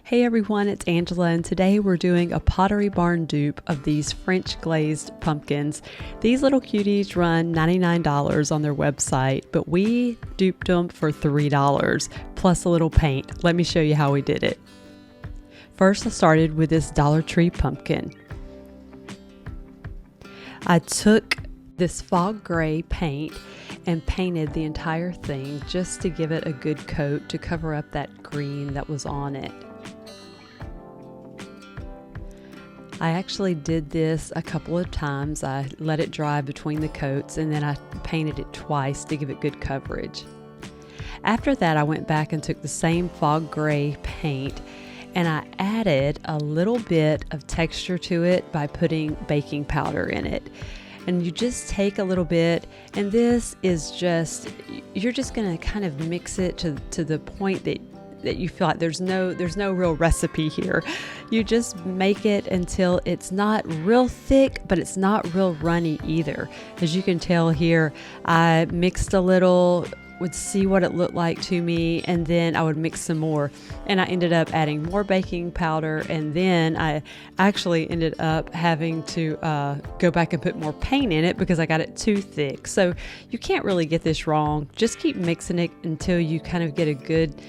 Hey everyone, it's Angela, and today we're doing a Pottery Barn dupe of these French glazed pumpkins. These little cuties run $99 on their website, but we duped them for $3 plus a little paint. Let me show you how we did it. First, I started with this Dollar Tree pumpkin. I took this fog gray paint and painted the entire thing just to give it a good coat to cover up that green that was on it. I actually did this a couple of times. I let it dry between the coats and then I painted it twice to give it good coverage. After that, I went back and took the same fog gray paint and I added a little bit of texture to it by putting baking powder in it. And you just take a little bit, and this is just, you're just going to kind of mix it to the point that you feel like there's no real recipe here. You just make it until it's not real thick, but it's not real runny either. As you can tell here, I mixed a little, would see what it looked like to me, and then I would mix some more, and I ended up adding more baking powder, and then I actually ended up having to go back and put more paint in it because I got it too thick. So you can't really get this wrong. Just keep mixing it until you kind of get a good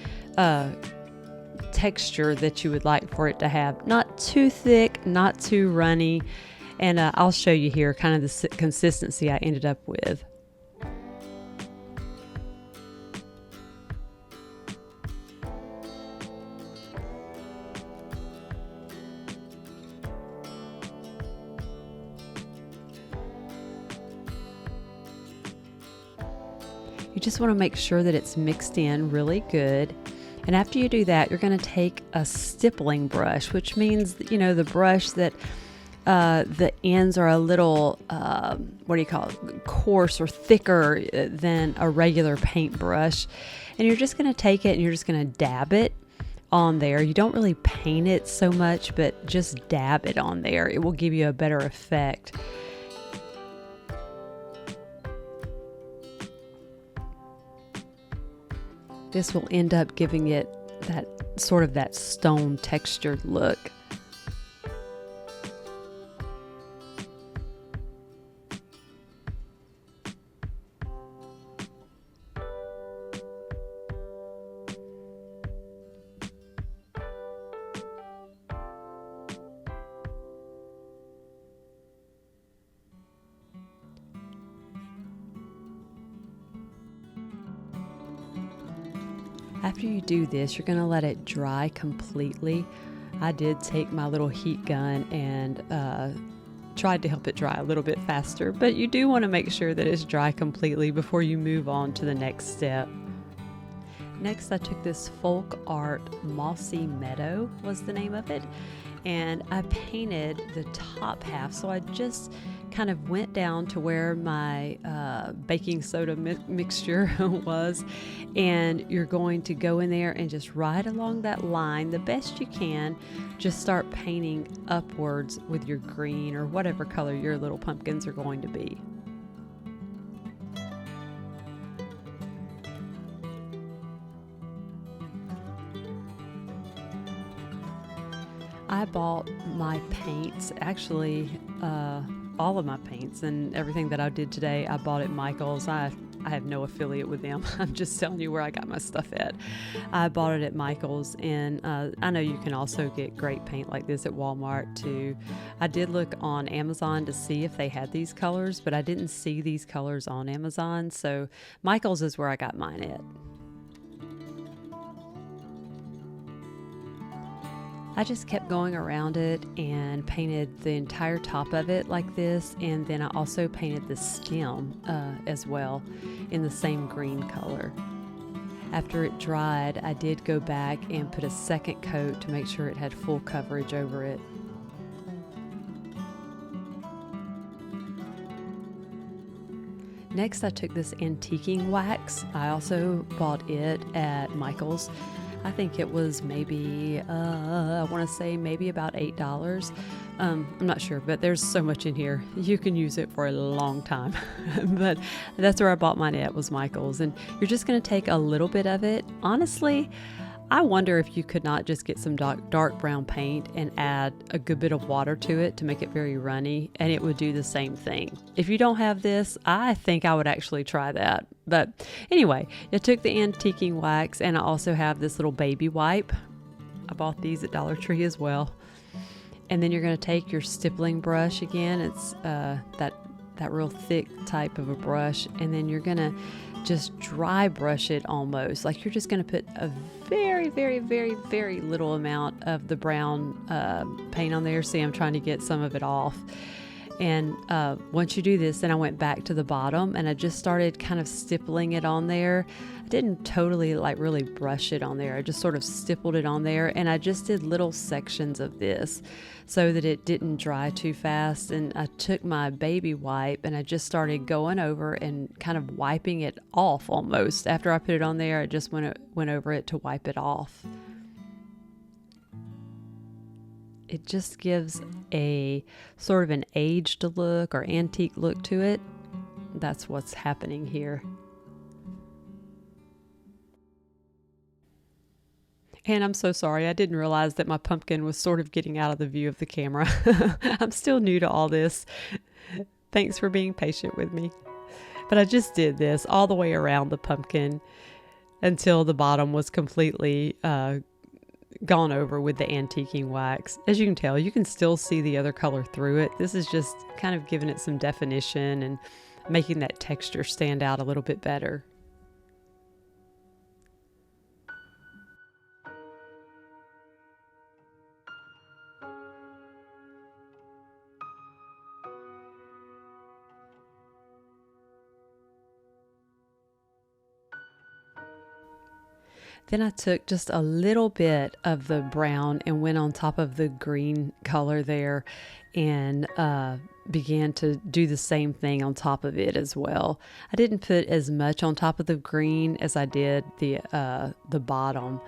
texture that you would like for it to have. Not too thick, not too runny, and I'll show you here kind of the consistency I ended up with. You just want to make sure that it's mixed in really good. And after you do that, you're going to take a stippling brush, which means, you know, the brush that the ends are a little, coarse or thicker than a regular paintbrush. And you're just going to take it and you're just going to dab it on there. You don't really paint it so much, but just dab it on there. It will give you a better effect. This will end up giving it that sort of that stone textured look. After you do this, you're going to let it dry completely. I did take my little heat gun and tried to help it dry a little bit faster, but you do want to make sure that it's dry completely before you move on to the next step. Next, I took this folk art Mossy Meadow was the name of it, and I painted the top half. So I just kind of went down to where my baking soda mixture was, and you're going to go in there and just right along that line the best you can. Just start painting upwards with your green or whatever color your little pumpkins are going to be. I bought my paints, actually all of my paints and everything that I did today, I bought at Michael's. I have no affiliate with them. I'm just telling you where I got my stuff at. I bought it at Michael's, and I know you can also get great paint like this at Walmart too. I did look on Amazon to see if they had these colors, but I didn't see these colors on Amazon, so Michael's is where I got mine at. I just kept going around it and painted the entire top of it like this, and then I also painted the stem as well in the same green color. After it dried, I did go back and put a second coat to make sure it had full coverage over it. Next, I took this antiquing wax. I also bought it at Michael's. I think it was maybe, I want to say maybe about $8. I'm not sure, but there's so much in here. You can use it for a long time. But that's where I bought mine at, was Michael's. And you're just going to take a little bit of it. Honestly, I wonder if you could not just get some dark brown paint and add a good bit of water to it to make it very runny, and it would do the same thing. If you don't have this, I think I would actually try that. But anyway, I took the antiquing wax, and I also have this little baby wipe. I bought these at Dollar Tree as well. And then you're going to take your stippling brush again. It's that real thick type of a brush, and then you're going to just dry brush it almost. Like you're just going to put a very, very, very, very little amount of the brown paint on there. See, I'm trying to get some of it off. And once you do this, then I went back to the bottom and I just started kind of stippling it on there. I didn't totally like really brush it on there. I just sort of stippled it on there, and I just did little sections of this so that it didn't dry too fast. And I took my baby wipe and I just started going over and kind of wiping it off almost. After I put it on there, I just went over it to wipe it off. It just gives a sort of an aged look or antique look to it. That's what's happening here. And I'm so sorry, I didn't realize that my pumpkin was sort of getting out of the view of the camera. I'm still new to all this. Thanks for being patient with me. But I just did this all the way around the pumpkin until the bottom was completely gone over with the antiquing wax. As you can tell, you can still see the other color through it. This is just kind of giving it some definition and making that texture stand out a little bit better. Then I took just a little bit of the brown and went on top of the green color there and began to do the same thing on top of it as well. I didn't put as much on top of the green as I did the bottom.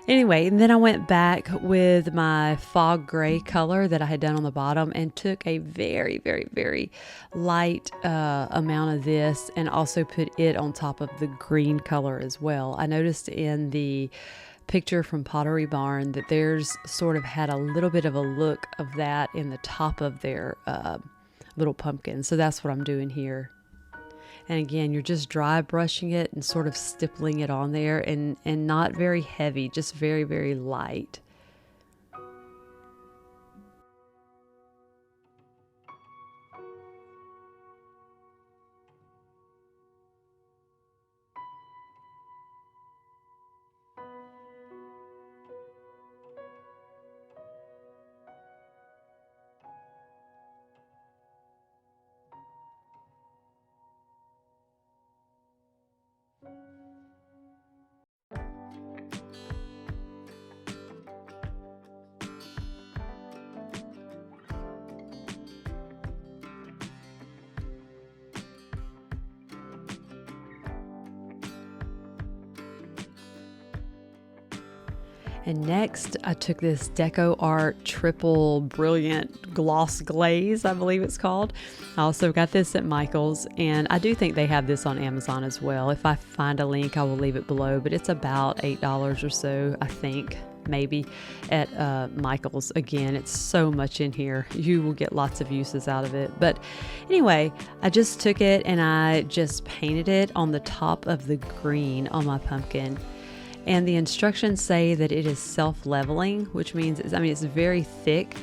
Anyway, and then I went back with my fog gray color that I had done on the bottom and took a very, very, very light amount of this and also put it on top of the green color as well. I noticed in the picture from Pottery Barn that theirs sort of had a little bit of a look of that in the top of their little pumpkin. So that's what I'm doing here. And again, you're just dry brushing it and sort of stippling it on there and not very heavy, just very, very light. And next, I took this Deco Art Triple Brilliant Gloss Glaze, I believe it's called. I also got this at Michael's, and I do think they have this on Amazon as well. If I find a link, I will leave it below, but it's about $8 or so, I think, maybe, at Michael's. Again, it's so much in here. You will get lots of uses out of it. But anyway, I just took it and I just painted it on the top of the green on my pumpkin. And the instructions say that it is self-leveling, which means, it's very thick,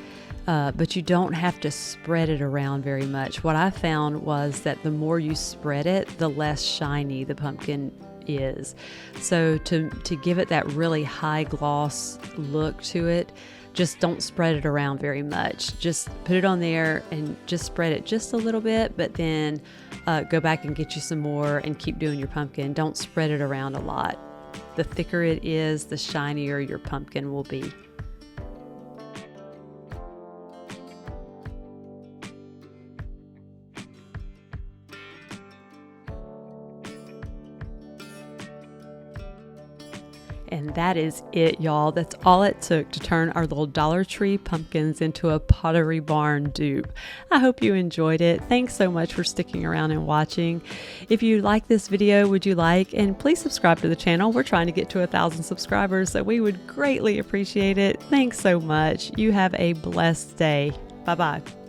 but you don't have to spread it around very much. What I found was that the more you spread it, the less shiny the pumpkin is. So to give it that really high gloss look to it, just don't spread it around very much. Just put it on there and just spread it just a little bit, but then go back and get you some more and keep doing your pumpkin. Don't spread it around a lot. The thicker it is, the shinier your pumpkin will be. And And that is it, y'all. That's all it took to turn our little Dollar Tree pumpkins into a Pottery Barn dupe. I hope you enjoyed it. Thanks so much for sticking around and watching. If you like this video, would you like and please subscribe to the channel. We're trying to get to 1,000 subscribers, so we would greatly appreciate it. Thanks so much. You have a blessed day. Bye-bye.